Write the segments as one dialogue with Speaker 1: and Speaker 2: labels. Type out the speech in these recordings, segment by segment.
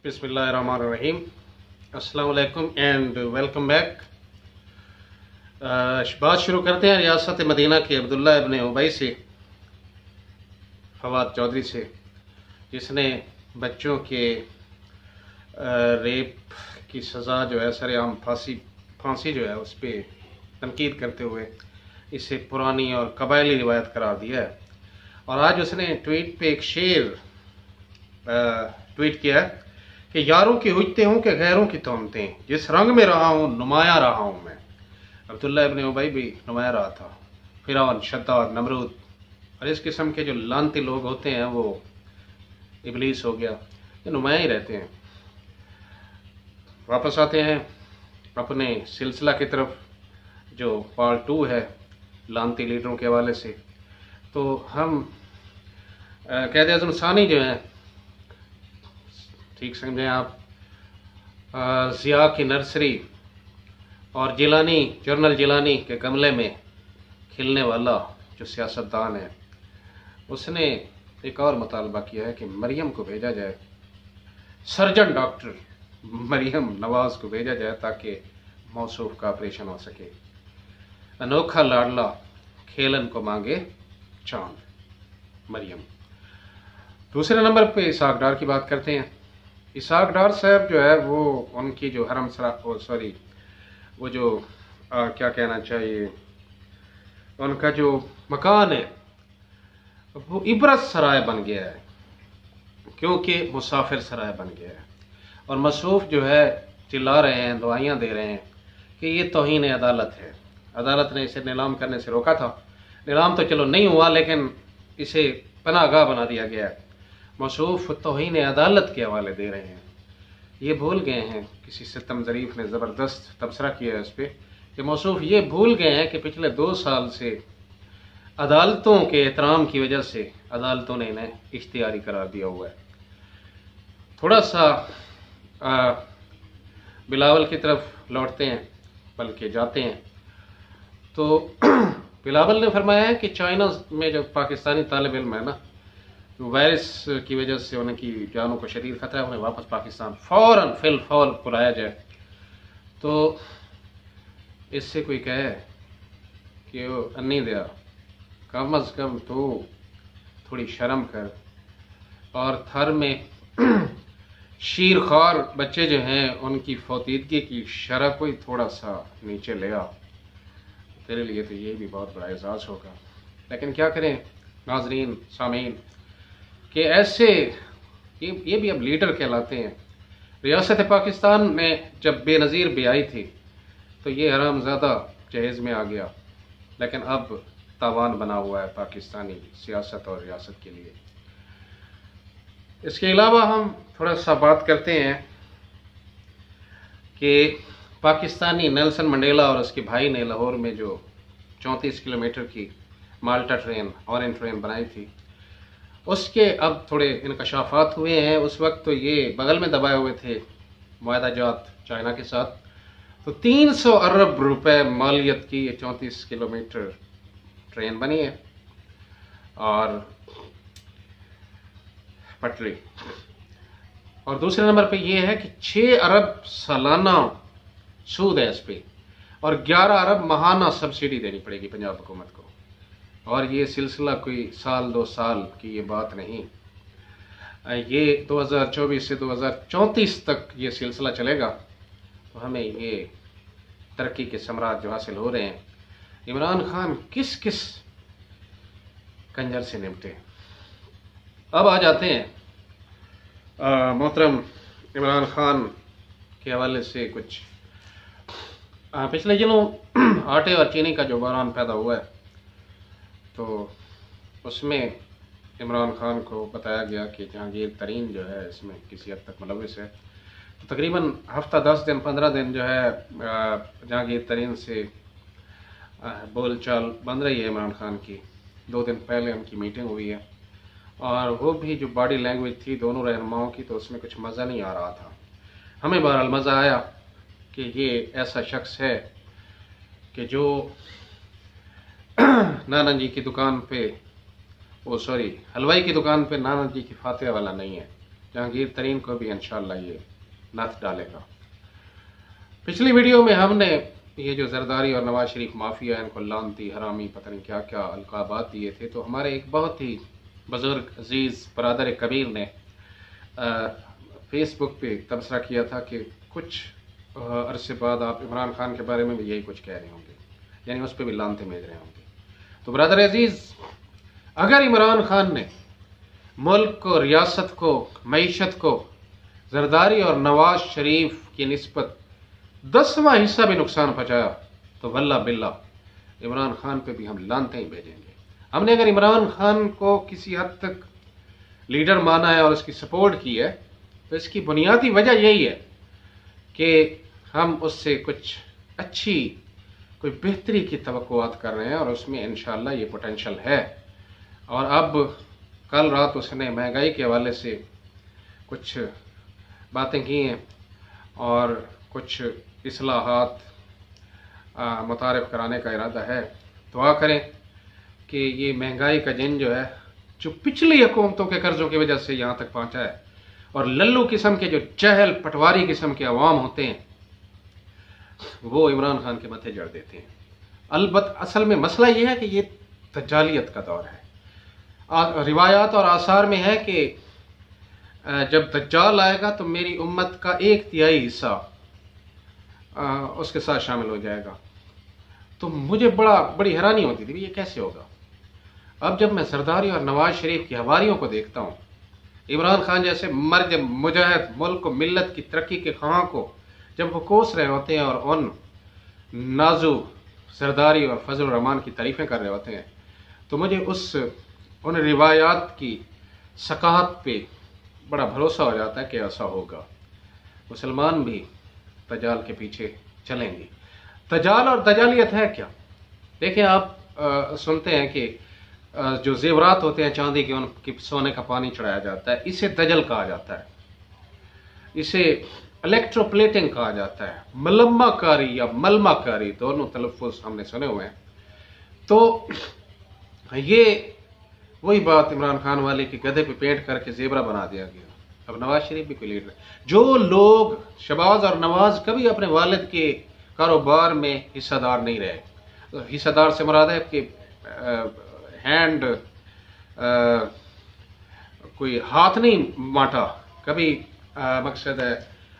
Speaker 1: बिस्मिल्लाहिर्रहमानिर्रहीम। अस्सलाम वालेकुम एंड वेलकम बैक। बात शुरू करते हैं रियासत मदीना के अब्दुल्ला इब्न उबई से, फवाद चौधरी से, जिसने बच्चों के रेप की सज़ा जो है सरेआम फांसी जो है उस पर तनकीद करते हुए इसे पुरानी और कबायली रिवायत करार दिया है। और आज उसने ट्वीट पे एक शेर ट्वीट किया है कि यारों की हुज्जतें हूँ कि गैरों की तोहमतें, जिस रंग में रहा हूँ नुमाया रहा हूँ मैं। अब्दुल्ला इब्न उबई भी नुमाया रहा था, फिरौन, शद्दाद, नमरूद और इस किस्म के जो लानती लोग होते हैं वो इबलीस हो गया, ये नुमाया ही रहते हैं। वापस आते हैं अपने सिलसिला की तरफ, जो पार्ट 2 है लानती लीडरों के हवाले से। तो हम क़ायद आज़म सानी जो हैं, ठीक समझें आप, ज़िया की नर्सरी और जिलानी, जर्नल जिलानी के गमले में खिलने वाला जो सियासतदान है, उसने एक और मुतालबा किया है कि मरियम को भेजा जाए, सर्जन डॉक्टर मरियम नवाज को भेजा जाए ताकि मौसूफ का ऑपरेशन हो सके। अनोखा लाडला खेलन को मांगे चांद, मरियम। दूसरे नंबर पे इसहाक डार की बात करते हैं। इसहाक डार साहब जो है वो उनकी जो हरम सरा वो जो क्या कहना चाहिए, उनका जो मकान है वो इबरत सराय बन गया है, क्योंकि मुसाफिर सराय बन गया है। और मसूफ जो है चिल्ला रहे हैं, दुआइयाँ दे रहे हैं कि ये तौहीन अदालत है। अदालत ने इसे नीलाम करने से रोका था। नीलाम तो चलो नहीं हुआ, लेकिन इसे पनाहगाह बना दिया गया है। मसूफ तौहीन अदालत के हवाले दे रहे हैं। ये भूल गए हैं, किसी सितम ज़रीफ ने ज़बरदस्त तबसरा किया है उस पर, कि मौसूफ ये भूल गए हैं कि पिछले 2 साल से अदालतों के एहतराम की वजह से अदालतों ने इन्हें इख्तियारी करार दिया हुआ है। थोड़ा सा बिलावल की तरफ लौटते हैं, बल्कि जाते हैं। तो बिलावल ने फरमाया है कि चाइना में जो पाकिस्तानी तालिब इल्म है ना, वायरस की वजह से उनकी जानों को शदीद खतरा है, उन्हें वापस पाकिस्तान फ़ौरन फिल फौर बुलाया जाए। तो इससे कोई कहे कि वो अन्नी दिया, कम अज़ कम तो थोड़ी शर्म कर, और थर में शीर ख्वार बच्चे जो हैं उनकी फौतीदगी की शरह को ही थोड़ा सा नीचे ले आ। तेरे लिए तो ये भी बहुत बड़ा एजाज़ होगा। लेकिन क्या करें नाजरीन, सामीन, कि ऐसे ये भी अब लीडर कहलाते हैं। रियासत पाकिस्तान में जब बेनज़ीर ब्याई थी तो ये हरामज़ादा जहेज़ में आ गया, लेकिन अब तावान बना हुआ है पाकिस्तानी सियासत और रियासत के लिए। इसके अलावा हम थोड़ा सा बात करते हैं कि पाकिस्तानी नेल्सन मंडेला और उसके भाई ने लाहौर में जो 34 किलोमीटर की माल्टा ट्रेन, ऑरेंज ट्रेन बनाई थी, उसके अब थोड़े इंकशाफात हुए हैं। उस वक्त तो ये बगल में दबाए हुए थे मुआहदा जात चाइना के साथ। तो 300 अरब रुपए मालियत की ये 34 किलोमीटर ट्रेन बनी है और पटरी। और दूसरे नंबर पे ये है कि 6 अरब सालाना सूद है इस पे, और 11 अरब माहाना सब्सिडी देनी पड़ेगी पंजाब हुकूमत को। और ये सिलसिला कोई साल 2 साल की ये बात नहीं, ये 2024 से 2034 तक ये सिलसिला चलेगा। तो हमें ये तरक्की के समराज जो हासिल हो रहे हैं, इमरान खान किस किस कंजर से निपटे। अब आ जाते हैं मोहतरम इमरान खान के हवाले से कुछ। पिछले दिनों आटे और चीनी का जो बहरान पैदा हुआ है, तो उसमें इमरान खान को बताया गया कि जहांगीर तरीन जो है इसमें किसी हद तक मुलविस है। तो तकरीबन हफ्ता 10 दिन 15 दिन जो है जहांगीर तरीन से बोलचाल बन रही है इमरान खान की। 2 दिन पहले उनकी मीटिंग हुई है, और वो भी जो बॉडी लैंग्वेज थी दोनों रहनुमाओं की, तो उसमें कुछ मज़ा नहीं आ रहा था। हमें बहरहाल मज़ा आया कि ये ऐसा शख्स है कि जो नाना जी की दुकान पे, हलवाई की दुकान पे नाना जी की फातिहा वाला नहीं है। जहांगीर तरीन को भी इंशाल्लाह ये नथ डालेगा। पिछली वीडियो में हमने ये जो जरदारी और नवाज शरीफ माफिया, इनको लानती, हरामी, पता नहीं क्या क्या अलकाबात दिए थे, तो हमारे एक बहुत ही बुजुर्ग अजीज़ बरादर कबीर ने फेसबुक पे तबसरा किया था कि कुछ अरसे बाद आप इमरान खान के बारे में भी यही कुछ कह रहे होंगे, यानी उस पर भी लानते भेज रहे होंगे। तो बरादर अजीज़, अगर इमरान खान ने मुल्क को, रियासत को, मईशत को जरदारी और नवाज शरीफ की निस्बत 10वां हिस्सा भी नुकसान पहुंचाया तो वल्लाह बिल्लाह इमरान खान पे भी हम लानते ही भेजेंगे। हमने अगर इमरान खान को किसी हद तक लीडर माना है और उसकी सपोर्ट की है, तो इसकी बुनियादी वजह यही है कि हम उससे कुछ अच्छी, कोई बेहतरी की तवक्कुआत कर रहे हैं और उसमें इंशाअल्लाह ये पोटेंशियल है। और अब कल रात उसने महंगाई के हवाले से कुछ बातें की हैं और कुछ इस्लाहात मुतारिफ कराने का इरादा है। दुआ करें कि ये महंगाई का जिन जो है, जो पिछली हुकूमतों के कर्जों की वजह से यहाँ तक पहुँचा है, और लल्लू किस्म के जो चहल पटवारी किस्म के अवाम होते हैं, वो इमरान खान के मथे जड़ देते हैं। अलबत् असल में मसला ये है कि ये दज्जालियत का दौर है। रिवायात और आसार में है कि जब दज्जाल आएगा तो मेरी उम्मत का 1/3 हिस्सा उसके साथ शामिल हो जाएगा। तो मुझे बड़ी हैरानी होती थी, ये कैसे होगा। अब जब मैं सरदारी और नवाज शरीफ की हवारियों को देखता हूँ, इमरान खान जैसे मर्द मुजाहिद, मुल्क को, मिल्लत की तरक्की के ख्वाह को जब वो कोस रहे होते हैं और उन नाजू सरदारी और फजल रहमान की तारीफ़ें कर रहे होते हैं, तो मुझे उन रिवायात की सकाहत पे बड़ा भरोसा हो जाता है कि ऐसा होगा। मुसलमान भी दज्जाल के पीछे चलेंगे। दज्जाल और दज्जालियत है क्या? देखिए, आप सुनते हैं कि जो जेवरात होते हैं चांदी के, उनकी सोने का पानी चढ़ाया जाता है, इसे दजल कहा जाता है। इसे इलेक्ट्रोप्लेटिंग कहा जाता है। मलम्माकारी या मलमाकारी, दोनों तलफ़ुज़ हमने सुने हुए हैं। तो ये वही बात इमरान खान वाले के गधे पे पेंट करके जेबरा बना दिया गया। अब नवाज शरीफ भी कोई लीडर है। जो लोग, शहबाज और नवाज कभी अपने वालिद के कारोबार में हिस्सेदार नहीं रहे, तो हिस्सेदार से मुराद है कि हैंड, कोई हाथ नहीं माटा कभी, मकसद है।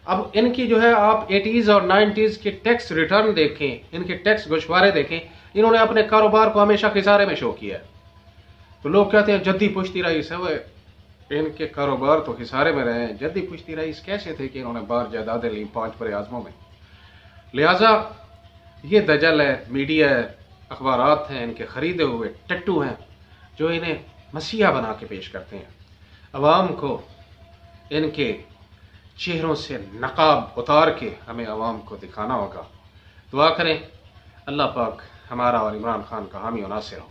Speaker 1: अब इनकी जो है, आप 80s और 90s के टैक्स रिटर्न देखें, इनके टैक्स गोशवारे देखें, इन्होंने अपने कारोबार को हमेशा खिसारे में शो किया है। तो लोग कहते हैं जद्दी पुश्ती रईस है, वह इनके कारोबार तो खिसारे में रहे हैं। जद्दी पुश्ती रईस कैसे थे कि इन्होंने बाहर जायदादें ली 5 बड़े आज़मों में। लिहाजा ये दजल है, मीडिया है, अखबारात हैं, इनके खरीदे हुए टट्टू हैं जो इन्हें मसीहा बना के पेश करते हैं। अवाम को इनके चेहरों से नकाब उतार के हमें अवाम को दिखाना होगा। दुआ करें अल्लाह पाक हमारा और इमरान खान का हामी और नासिर हो।